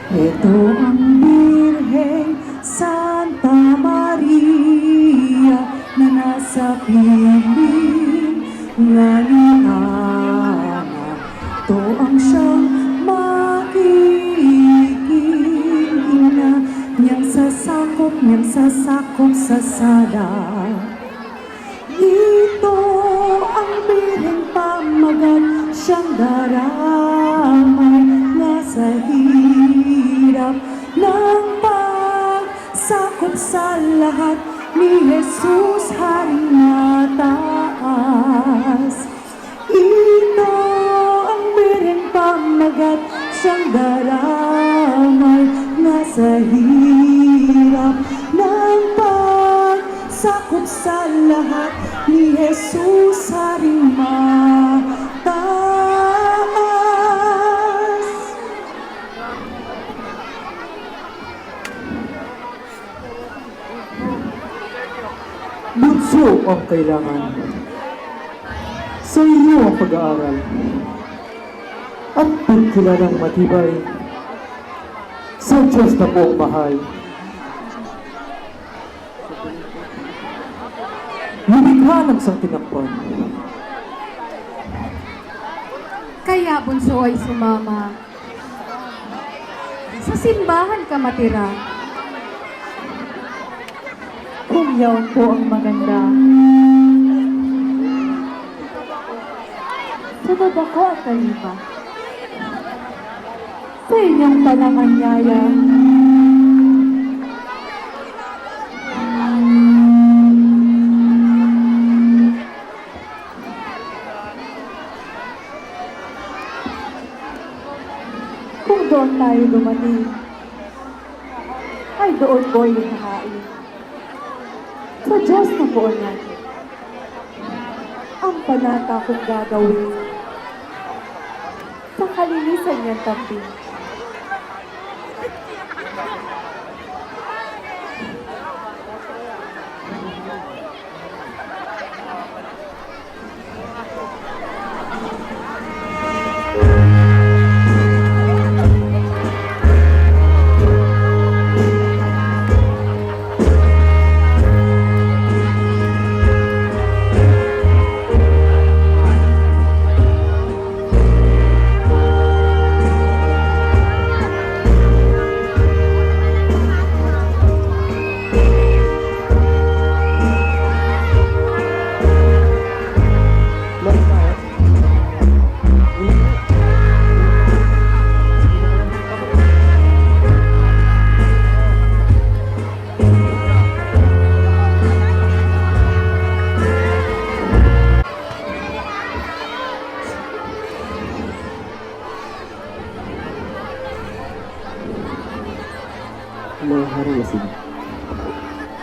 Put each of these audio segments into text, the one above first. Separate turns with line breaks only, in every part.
Ito ang Birheng Santa Maria na nasa piling ngaliana. Ito ang siyang makikina niyang sasakop sa sala. Ito ang Birheng pamagat siyang daramay nga sa hirap ng pagsakop sa lahat ni Jesus Haring mataas. Ito ang Birheng pamagat siyang daramay nga sa hirap ng pagsakop sa lahat ni Jesus Haring mataas.
Bunso ang kailangan. Sa iyo ang pag-aaral. At pagkilalang matibay. Sa Diyos na po mahal. Lumikha ng isang tinakpan.
Kaya bunso ay sumama. Sa simbahan ka matira.
Kung yaon po ang maganda. Sunod ako at kalima. Sa inyong talanganyaya. Kung doon tayo dumating, ay doon ko ihahain. Sa Diyos na po natin, ang panata kong gagawin sa kalinisan niyang tabi.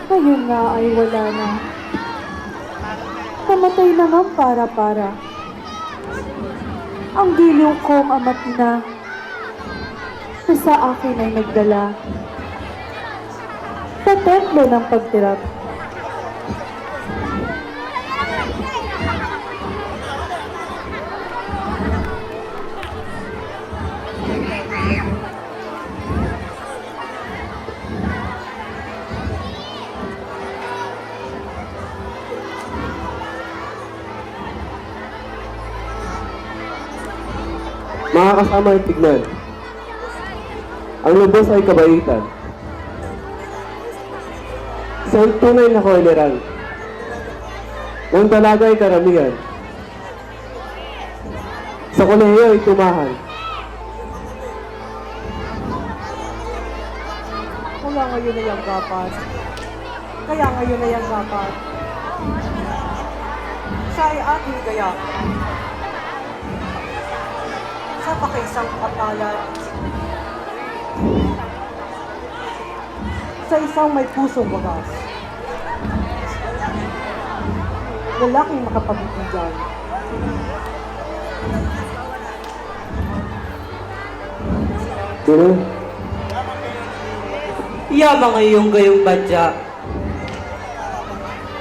Ngayon nga ay wala na. Namatay na ng para-para. Ang giliw kong ama't ina na sa akin ay nagdala sa templo ng pagtirap.
Mga kasama yung tignan. Ang lubos ay kabaitan. Sa tunay na koleran. Ang talaga ay karamihan. Sa kolehiyo ay tumahan.
Kaya ngayon na yung gapat. Siya ay aking gaya. Sa pakiisang kapalan. Sa isang may pusong wagas. Lalaking makapag-ibigay.
Pero,
Yabang ay iyong gayong badya.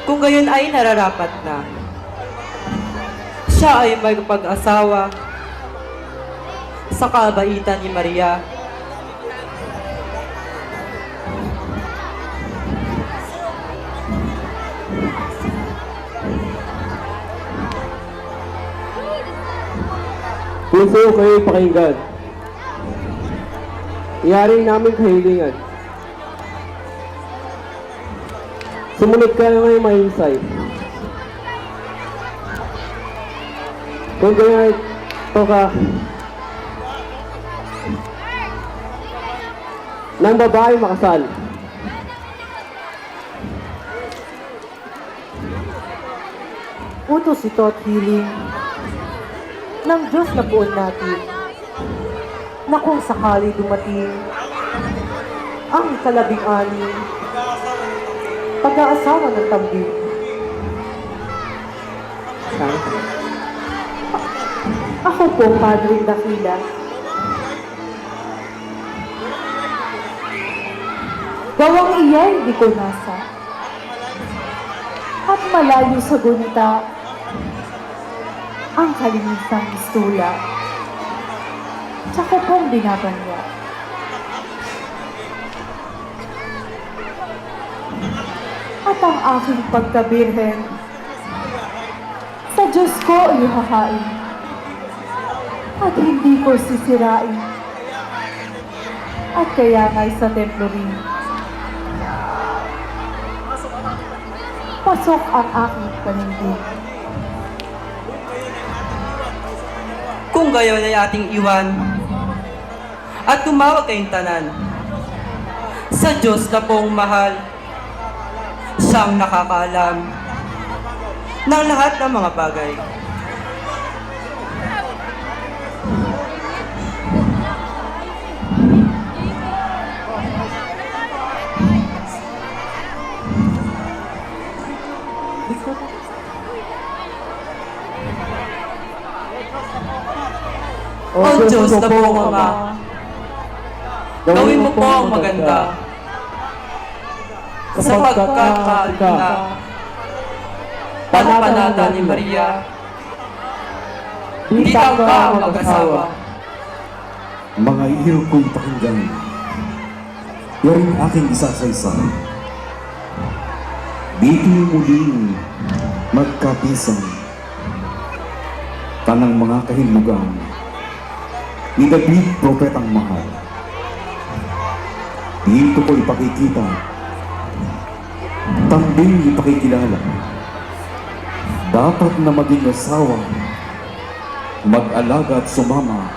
Kung gayon ay nararapat na. Siya ay magpag-asawa sa kabaitan ni Maria
Puso kayo'y pakinggan. Iyaring namin kahilingan. Sumunod ka na ngayon mahinsay. Kung ganyan ito ka ng babae makasal.
Utos ito at hiling ng Diyos na buon natin na kung sakali dumating ang ikalabing-anim, pag-aasawa ng tambing. Ako po, Padre Dakila.
Gawang iya'y di ko nasa. At malayo sa gunita ang kalimitang istula. Tsaka pong binabanya. At ang aking pagkabirhen sa Diyos ko ihahain. At hindi ko sisirain. At kaya nga'y sa templo rin. Pasok ang aking panindig.
Kung gayon ay ating iwan at tumawag kayong tanan sa Diyos na pong mahal, siyang nakakaalam ng lahat ng mga bagay. O Diyos na pong Ama, gawin mo po ang maganda sa pagkakaalina, panapanata ni Maria, di tangka ang mag-asawa.
Mga iyo kong pakinggan, yaring aking isasaysay. Dito'y muling magkapisang tanang mga kahilugan ni David, propetang mahal. Dito ko ipakikita, tambing ipakikilala. Dapat na maging asawa, mag-alaga at sumama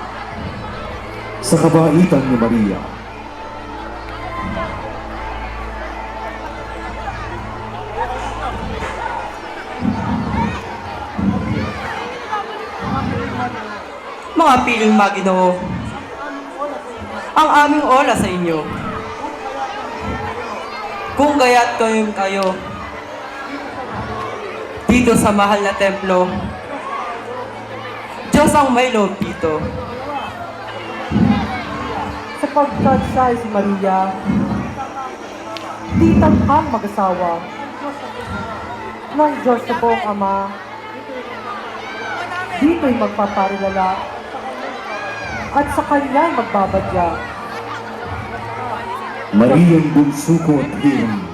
sa kabaitan ni Maria.
Mga piling Maginoo, ang aming ola sa inyo. Kung gaya't kayo dito sa mahal na templo, Diyos ang may loob dito.
Sapagkat siya ay si Maria, di tangkang mag-asawa ng Diyos na pong Ama. Dito'y magpaparilala at sa kanya'y magbabadya.
Mariyang bunso ko at hirang,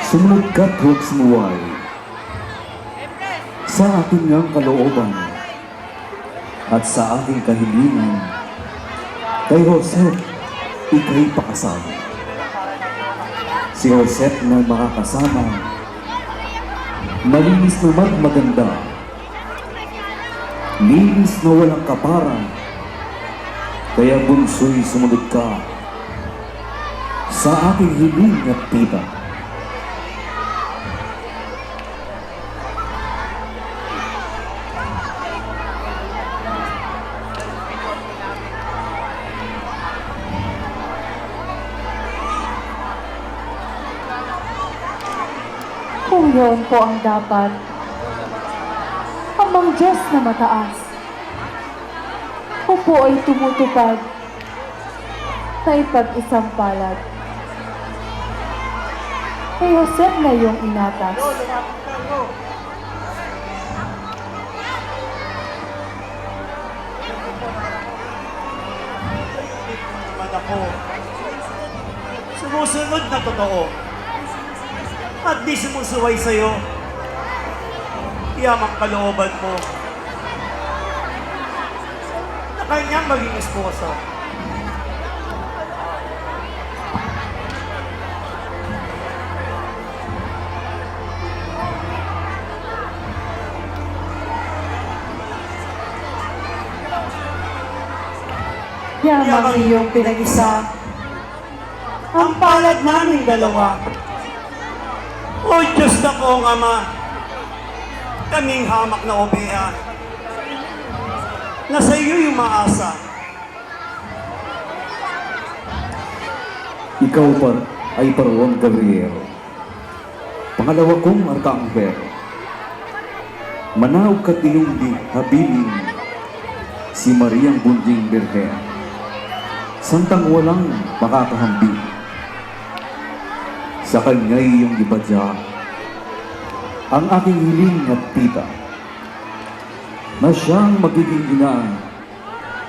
sumunod ka't huwag sumuway sa aking ngang kalooban at sa aking kahilingan. Kay Joseph, ika'y pakasal. Si Joseph na makakasama, malinis naman maganda, linis na walang kapara. Kaya bunso'y sumunod ka sa aking hiling at tita.
Kung yun po ang dapat, amang Diyos na mataas, o po ay tumutupad na ipag-isang palad. Kay Joseph na iyong inatas.
Naman ako. Sumusunod na totoo. At di sumusuway sa'yo. Iyamang kalooban mo. kanyang maging esposa.
Yamang iyong pinag-isa, ang palad naming dalawa.
O Diyos na po ang Ama, kaming hamak na obeya, na sa iyo yung maasa.
Ikaw ay Parwang Gabriel, pangalawa kong arkanghel. Manaog ka tiyong habilin si Mariang Bunjing Birhen, santang walang makakahambing. Sa kanya'y iyong ibadya ang aking hiling at tita, na siyang magiging ina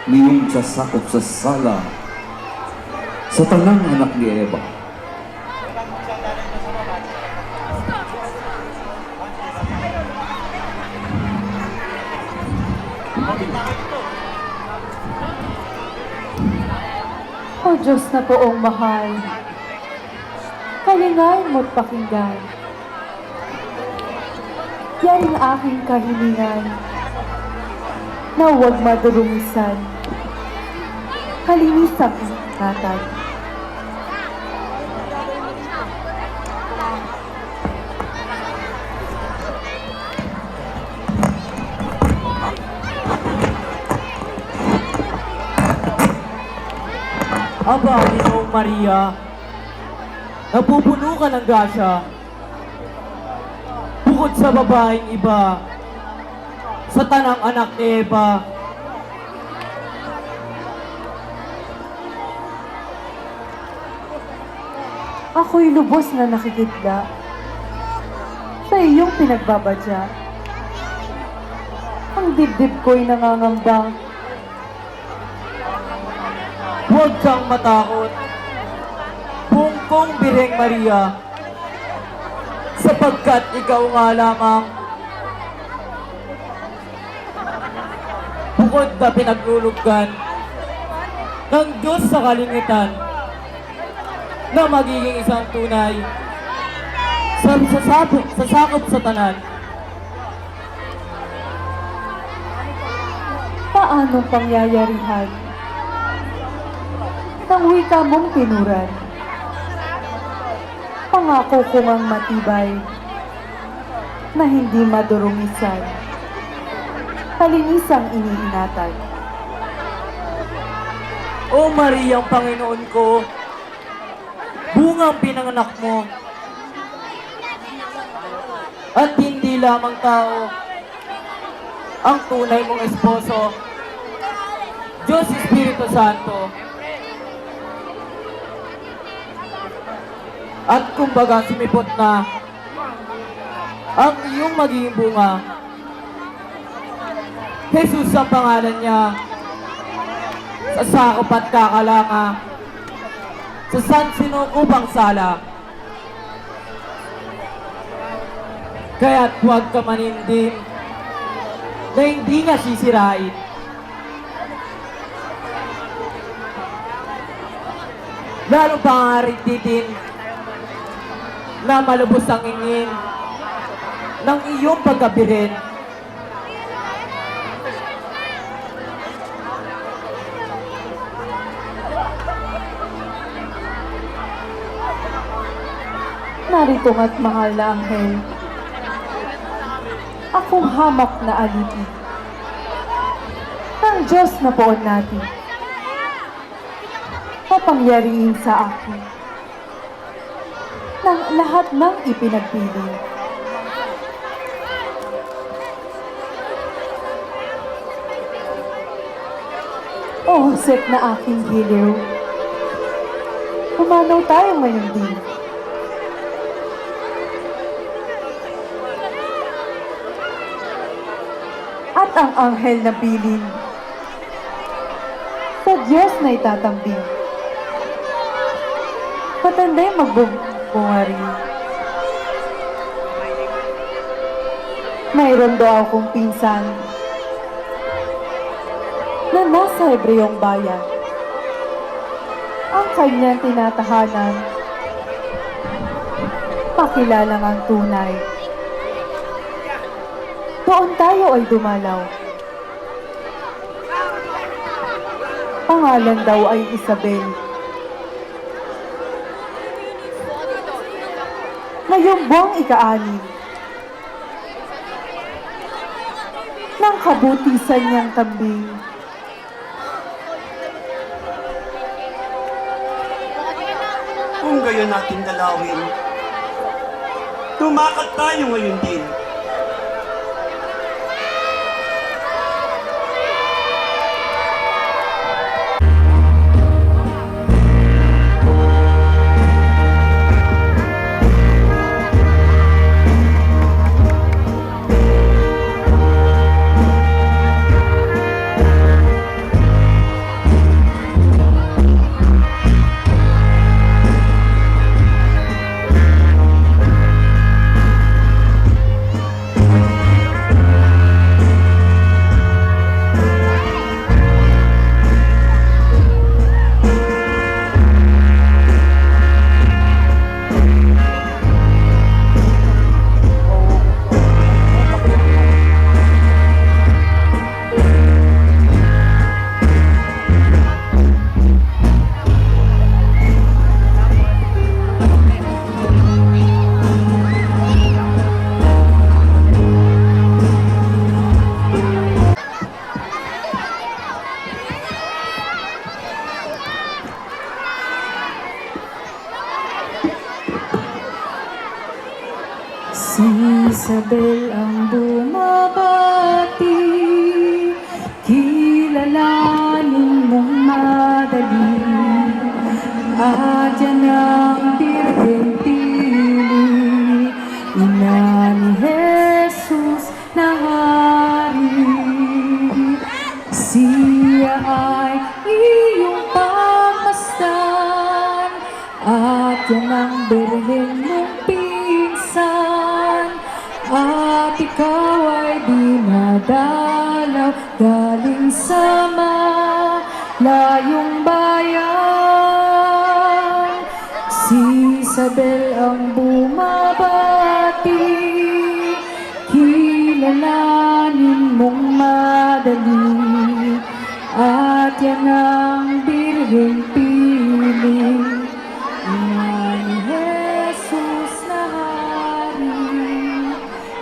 niyong sasakop sa sala sa tanang anak ni Eva.
O Diyos na poong mahal, kalingain mo't pakinggan. Yaring aking kahilingan, na huwag madurumisan. Kalinisang ingatan.
Aba, Ginoong Maria, napupuno ka ng grasya. Bukod sa babaeng iba, sa tanang anak ni Eva,
Ako'y lubos na nakikitla sa iyong pinagbabadya. Ang dibdib ko'y nangangamba.
huwag kang matakot. Pungkong Birheng Maria, sapagkat ikaw nga lamang bukod na pinaglulugdan ng Diyos sa kalingitan na magiging isang tunay sa sakop sa tanan.
Paanong pangyayarihan ng wika mong pinuran? Pangako kong ang matibay na hindi madurumisan. Kalinisang iniinatan.
O Mariang Panginoon ko, bungang pinanganak mo, at hindi lamang tao ang tunay mong esposo, Diyos Espiritu Santo. At kumbaga sumipot na ang iyong magiging bunga. Jesus ang pangalan niya, sa sakop at kakalanga, sa San Sinukupang Sala. Kaya't huwag ka manindin na hindi niya sisirain. Lalo pa nga rin na malubos ang ingin ng iyong pagkabirin.
Narito nga't mahal na anghel, akong hamak na alipin ng Diyos na poon natin, mapangyarihin sa akin ng lahat ng ipinagpili. O Josep na aking giliw, pumanaw tayo ngayon din. At ang anghel na bilin sa Diyos na itatambing. Patanday magbubungari. Mayroon daw akong pinsan na nasa Hebreyong bayan. Ang kanyang tinatahanan, pakilalang ang tunay. Doon tayo ay dumalaw. Pangalan daw ay Isabel. Ngayong buwang ika-6 ng kabutisan niyang kambing,
Kung gayon natin dalawin, tumakat tayo ngayon din.
si Isabel ang bumabati, kilalanin mong madali, at yan ang Birheng Pili, ina ni Jesus na hari. Siya ay iyong pagmasdan, at yan ang Birheng mong pinsan, at ikaw ay dinadalaw galing sa malayong bayan. Si Isabel ang bumabati, kilalanin mong madali, at yan ang Birheng Pili, ina ni Jesus na hari.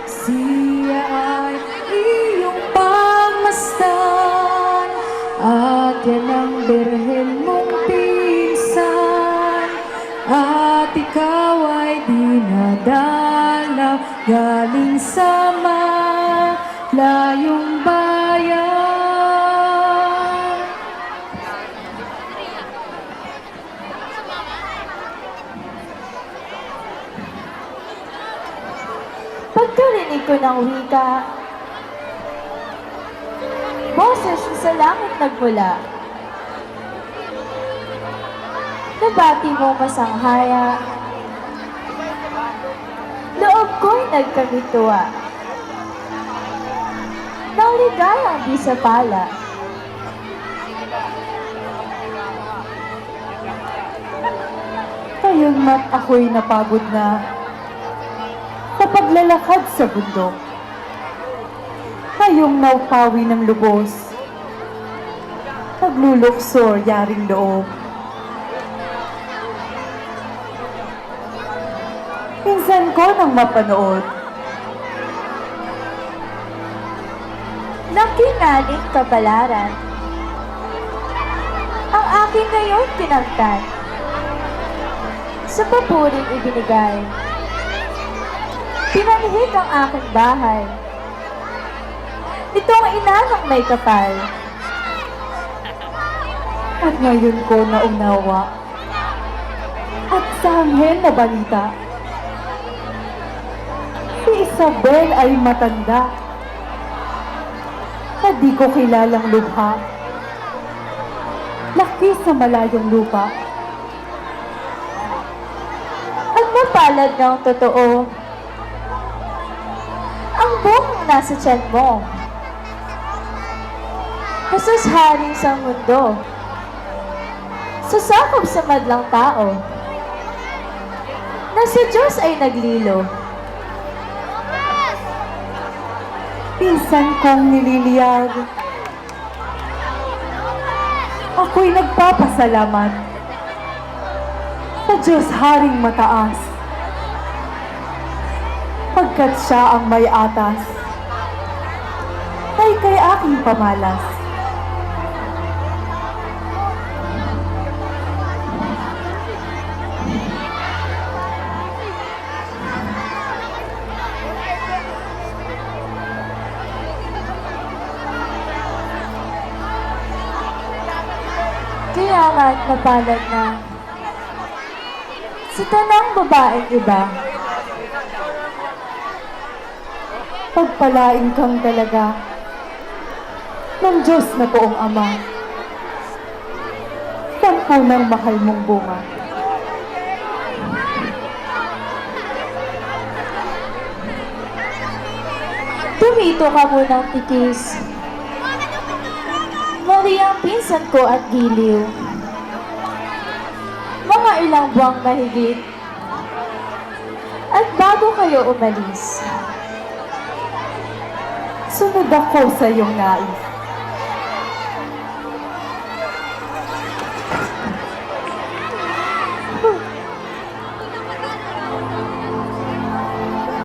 Siya ay iyong pagmasdan, at yan ang Birhen mong pinsan, at ikaw ay dinadalaw galing sa malayong bayan.
Pagkarinig ko ng wika, boses sa langit nagmula. Nabati mo masanghaya, loob ko'y nagkamituwa. Nang ligayang di sa pala,
Kayong mat ako'y napagod na sa paglalakad sa bundok. Ngayong naupawi ng lubos, nagluluksor yaring loob. Minsan ko nang mapanood,
nakingaling kapalaran, ang aking ngayon pinagtan, sa papuring ibinigay. Pinanihik ang aking bahay, itong ina ng may kapal.
at ngayon ko naunawa, at sa anghel na balita, si Isabel ay matanda, na di ko kilalang lubha, laki sa malayong lupa.
At mapalad ng totoo, ang buong nasa tiyan mo. Kasusharing sa mundo. Sasakop sa madlang tao. Na sa Diyos ay naglilo.
Pinsan kong nililiyag. Ako'y nagpapasalamat sa Diyos Haring Mataas. Pagkat siya ang may atas, ay kay aking pamalas.
Kaya nga't napalad na sa tanang babaeng iba.
Pagpalain kang talaga ng Diyos na poong Ama. Sampu ng mahal mong bunga.
Tumito ka munang tikis. Muli ang pinsan ko at giliw. Mga ilang buwang mahigit. At bago kayo umalis,
Sunod ako sa iyong nais.